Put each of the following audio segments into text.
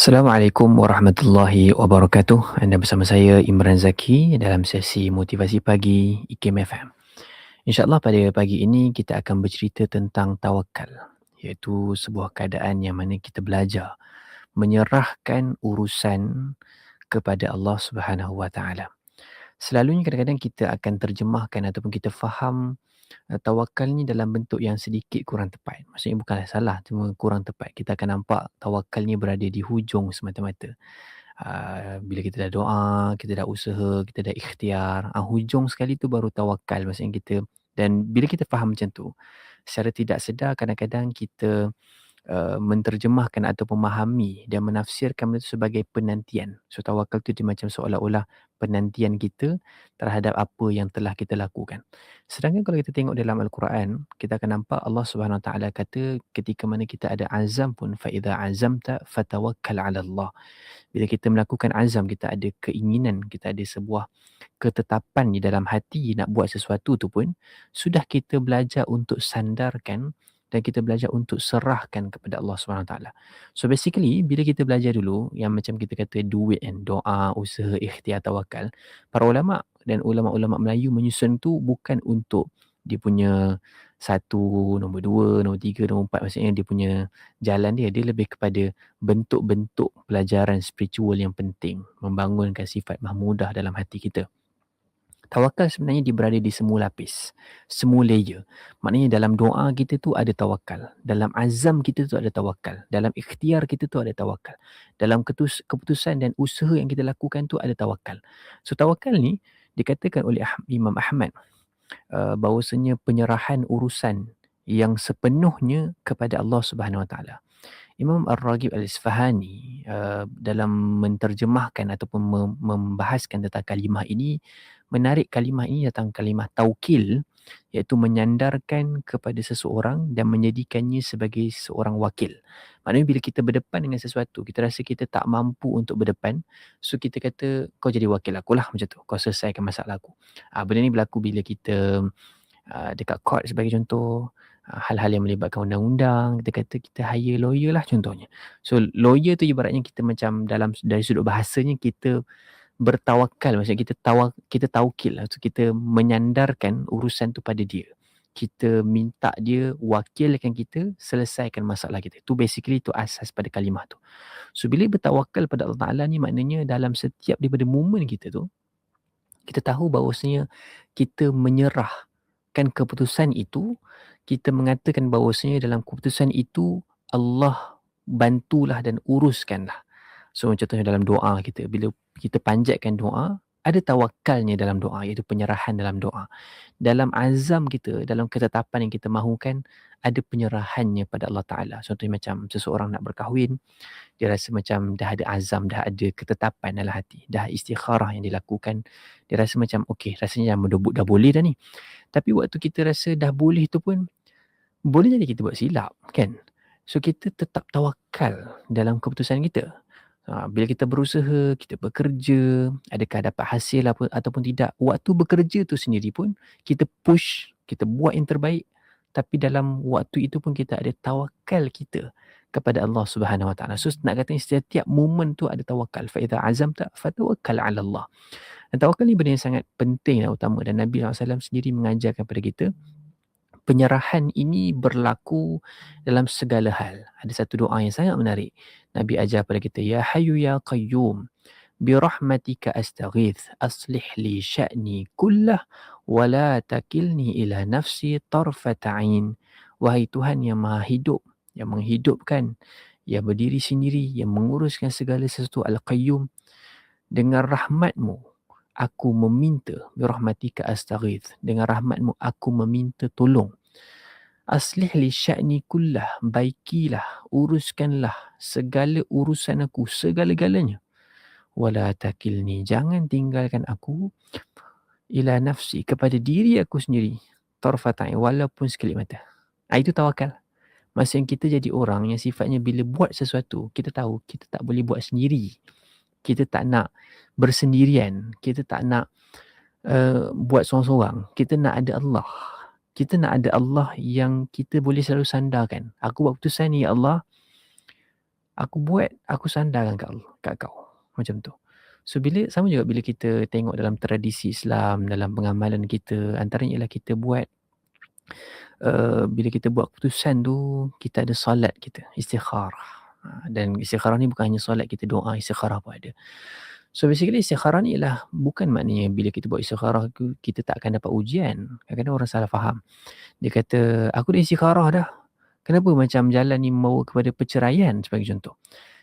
Assalamualaikum warahmatullahi wabarakatuh. Anda bersama saya Imran Zaki dalam sesi motivasi pagi IKIM FM. InsyaAllah pada pagi ini kita akan bercerita tentang tawakal, iaitu sebuah keadaan yang mana kita belajar menyerahkan urusan kepada Allah Subhanahu Wa Taala. Selalunya kadang-kadang kita akan terjemahkan ataupun kita faham tawakal ni dalam bentuk yang sedikit kurang tepat. Maksudnya bukanlah salah, cuma kurang tepat. Kita akan nampak tawakal ni berada di hujung semata-mata. Bila kita dah doa, kita dah usaha, kita dah ikhtiar, hujung sekali tu baru tawakal maksudnya kita. Dan bila kita faham macam tu, secara tidak sedar kadang-kadang kita menterjemahkan atau memahami dan menafsirkan benda itu sebagai penantian. So tawakal tu dia macam seolah-olah penantian kita terhadap apa yang telah kita lakukan. Sedangkan kalau kita tengok dalam Al-Quran, kita akan nampak Allah Subhanahu Wa Taala kata ketika mana kita ada azam pun fa idza azamta fatawakkal 'ala Allah. Bila kita melakukan azam, kita ada keinginan, kita ada sebuah ketetapan di dalam hati nak buat sesuatu tu pun, sudah kita belajar untuk sandarkan dan kita belajar untuk serahkan kepada Allah SWT. So basically, bila kita belajar dulu, yang macam kita kata duit kan, doa, usaha, ikhtiar, tawakal, para ulama' dan ulama'-ulama' Melayu menyusun tu bukan untuk dia punya satu, nombor dua, nombor tiga, nombor empat. Maksudnya dia punya jalan dia lebih kepada bentuk-bentuk pelajaran spiritual yang penting, membangunkan sifat mahmudah dalam hati kita. Tawakal sebenarnya dia berada di semua lapis, semua layer. Maknanya dalam doa kita tu ada tawakal, dalam azam kita tu ada tawakal, dalam ikhtiar kita tu ada tawakal, dalam keputusan dan usaha yang kita lakukan tu ada tawakal. So tawakal ni dikatakan oleh Imam Ahmad bahawasanya penyerahan urusan yang sepenuhnya kepada Allah Subhanahu Wa Taala. Imam Ar-Raghib Al-Isfahani dalam menterjemahkan ataupun membahaskan tentang kalimah ini, menarik kalimah ini datang kalimah taukil, iaitu menyandarkan kepada seseorang dan menjadikannya sebagai seorang wakil. Maknanya bila kita berdepan dengan sesuatu, kita rasa kita tak mampu untuk berdepan, so kita kata kau jadi wakil aku lah macam tu, kau selesaikan masalah aku. Benda ni berlaku bila kita dekat court sebagai contoh, hal-hal yang melibatkan undang-undang, kita kata kita hire lawyer lah contohnya. So lawyer tu ibaratnya kita macam dari sudut bahasanya kita bertawakal, maksudnya kita taukil lah. So kita menyandarkan urusan tu pada dia. Kita minta dia wakilkan kita selesaikan masalah kita. Tu basically tu asas pada kalimah tu. So bila bertawakal pada Allah Ta'ala ni maknanya dalam setiap daripada momen kita tu, kita tahu bahawasanya kita menyerahkan keputusan itu, kita mengatakan bahawasanya dalam keputusan itu Allah bantulah dan uruskanlah. So contohnya dalam doa kita, bila kita panjatkan doa, ada tawakalnya dalam doa, iaitu penyerahan dalam doa. Dalam azam kita, dalam ketetapan yang kita mahukan, ada penyerahannya pada Allah Ta'ala. Contohnya macam seseorang nak berkahwin, dia rasa macam dah ada azam, dah ada ketetapan dalam hati, dah istikharah yang dilakukan, dia rasa macam okey, rasanya dah boleh dah ni. Tapi waktu kita rasa dah boleh tu pun, boleh jadi kita buat silap kan. So kita tetap tawakal dalam keputusan kita. Bila kita berusaha, kita bekerja, adakah dapat hasil apa ataupun tidak, waktu bekerja tu sendiri pun kita push, kita buat yang terbaik, tapi dalam waktu itu pun kita ada tawakal kita kepada Allah Subhanahu Wa Taala. So nak katanya setiap momen tu ada tawakal. Fa idza azamta fatawakkal 'ala Allah. Dan tawakal ni benda yang sangat penting dan utama, dan Nabi SAW sendiri mengajarkan kepada kita penyerahan ini berlaku dalam segala hal. Ada satu doa yang sangat menarik. Nabi ajar pada kita, Ya Hayyu Ya Qayyum, birahmatika astaghith, aslih li sya'ni kullah, wa la takilni ila nafsi tarfata ain. Wahai Tuhan yang maha hidup, yang menghidupkan, yang berdiri sendiri, yang menguruskan segala sesuatu, Al-Qayyum, dengan rahmatmu aku meminta, birahmatika astaghith, dengan rahmatmu aku meminta tolong. Aslih li sya'ni kullah, baikilah, uruskanlah segala urusan aku, segala-galanya. Wala takilni, jangan tinggalkan aku, ila nafsi, kepada diri aku sendiri, tarfatai, walaupun sekelip mata. Itu tawakal. Maksudnya kita jadi orang yang sifatnya bila buat sesuatu, kita tahu kita tak boleh buat sendiri. Kita tak nak bersendirian, kita tak nak buat seorang-seorang. Kita nak ada Allah. Kita nak ada Allah yang kita boleh selalu sandarkan. Aku buat keputusan ni, ya Allah, Aku buat, aku sandarkan kat kau. Macam tu. So sama juga bila kita tengok dalam tradisi Islam, dalam pengamalan kita, antaranya ialah kita buat bila kita buat keputusan tu, kita ada solat kita, istikharah. Dan istikharah ni bukan hanya solat, kita doa istikharah pun ada. So basically istikharah ni ialah bukan maknanya bila kita buat istikharah tu, kita tak akan dapat ujian. Kadang-kadang orang salah faham. Dia kata, aku dah istikharah dah. Kenapa macam jalan ni membawa kepada perceraian sebagai contoh.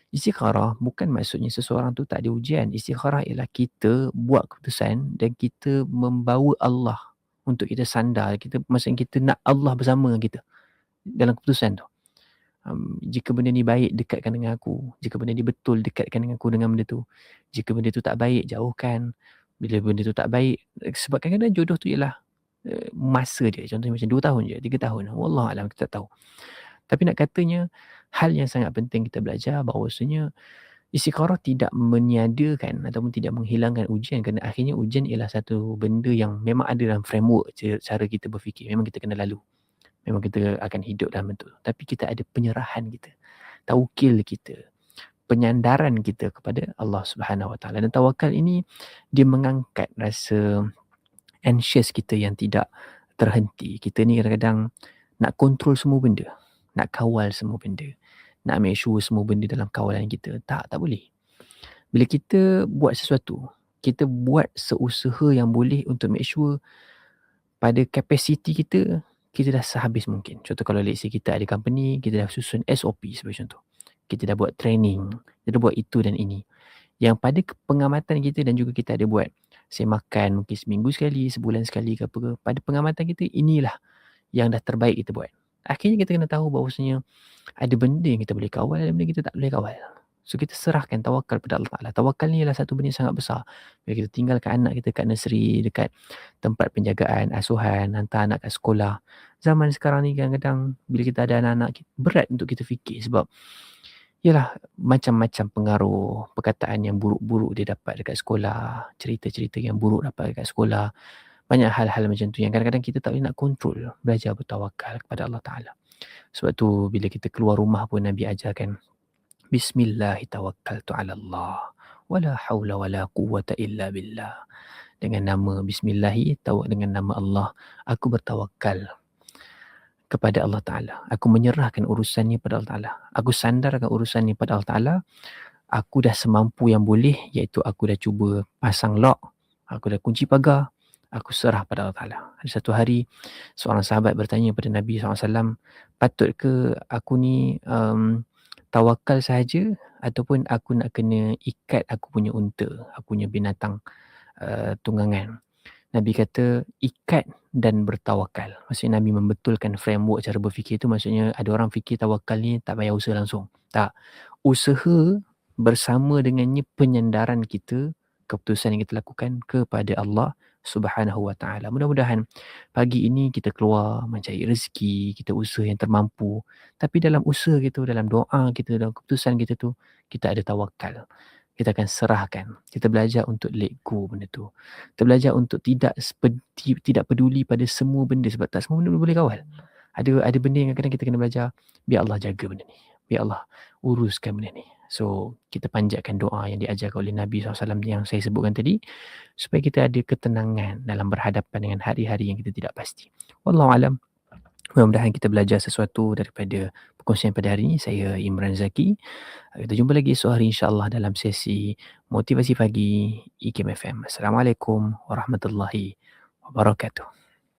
Istikharah bukan maksudnya seseorang tu tak ada ujian. Istikharah ialah kita buat keputusan dan kita membawa Allah untuk kita sandar. Maksudnya kita nak Allah bersama dengan kita dalam keputusan tu. Jika benda ni baik, dekatkan dengan aku. Jika benda ni betul, dekatkan dengan aku dengan benda tu. Jika benda tu tak baik, jauhkan. Bila benda tu tak baik, sebab kadang-kadang jodoh tu ialah masa dia. Contohnya macam 2 tahun je, 3 tahun. Wallahualam, kita tak tahu. Tapi nak katanya, hal yang sangat penting kita belajar bahawasanya istikharah tidak meniadakan ataupun tidak menghilangkan ujian, kerana akhirnya ujian ialah satu benda yang memang ada dalam framework cara kita berfikir. Memang kita kena lalu. Memang kita akan hidup dalam bentuk. Tapi kita ada penyerahan kita, taukil kita, penyandaran kita kepada Allah Subhanahu Wa Taala. Dan tawakal ini dia mengangkat rasa anxious kita yang tidak terhenti. Kita ni kadang-kadang nak kontrol semua benda, nak kawal semua benda, nak make sure semua benda dalam kawalan kita. Tak boleh. Bila kita buat sesuatu, kita buat seusaha yang boleh untuk make sure pada kapasiti kita, kita dah sehabis mungkin. Contoh kalau let's say kita ada company, kita dah susun SOP sebagai contoh. Kita dah buat training, kita dah buat itu dan ini. Yang pada pengamatan kita dan juga kita ada buat, saya makan mungkin seminggu sekali, sebulan sekali ke apa ke, pada pengamatan kita inilah yang dah terbaik kita buat. Akhirnya kita kena tahu bahawasanya ada benda yang kita boleh kawal, ada benda kita tak boleh kawal. So kita serahkan tawakal pada Allah Ta'ala. Tawakal ni ialah satu benda yang sangat besar. Bila kita tinggalkan anak kita kat nursery, dekat tempat penjagaan, asuhan, hantar anak kat sekolah. Zaman sekarang ni kadang-kadang bila kita ada anak-anak, berat untuk kita fikir sebab yalah macam-macam pengaruh, perkataan yang buruk-buruk dia dapat dekat sekolah, cerita-cerita yang buruk dapat dekat sekolah. Banyak hal-hal macam tu yang kadang-kadang kita tak boleh nak kontrol. Belajar bertawakal kepada Allah Ta'ala. Sebab tu bila kita keluar rumah pun Nabi ajarkan, Bismillahirrahmanirrahim. Wala hawla wala quwwata illa billah. Dengan nama Bismillahi, dengan nama Allah, aku bertawakal kepada Allah Ta'ala. Aku menyerahkan urusannya pada Allah Ta'ala. Aku sandarkan urusannya pada Allah Ta'ala. Aku dah semampu yang boleh, iaitu aku dah cuba pasang lock, aku dah kunci pagar, aku serah pada Allah Ta'ala. Ada satu hari, seorang sahabat bertanya kepada Nabi SAW, patut ke aku ni tawakal sahaja ataupun aku nak kena ikat aku punya unta, aku punya binatang tunggangan. Nabi kata ikat dan bertawakal. Maksudnya Nabi membetulkan framework cara berfikir tu. Maksudnya ada orang fikir tawakal ni tak payah usaha langsung. Tak. Usaha bersama dengannya penyandaran kita, keputusan yang kita lakukan kepada Allah Subhanahu Wa Taala. Mudah-mudahan pagi ini kita keluar mencari rezeki, kita usaha yang termampu. Tapi dalam usaha kita, dalam doa kita, dalam keputusan kita tu, kita ada tawakal. Kita akan serahkan. Kita belajar untuk let go benda tu. Kita belajar untuk tidak peduli pada semua benda sebab tak semua benda boleh kawal. Ada benda yang kadang-kadang kita kena belajar, biar Allah jaga benda ni. Biar Allah uruskan benda ni. So, kita panjatkan doa yang diajarkan oleh Nabi SAW yang saya sebutkan tadi supaya kita ada ketenangan dalam berhadapan dengan hari-hari yang kita tidak pasti. Wallahualam. Mudah-mudahan kita belajar sesuatu daripada perkongsian pada hari ini. Saya Imran Zaki. Kita jumpa lagi esok hari insya-Allah dalam sesi Motivasi Pagi IKIM FM. Assalamualaikum warahmatullahi wabarakatuh.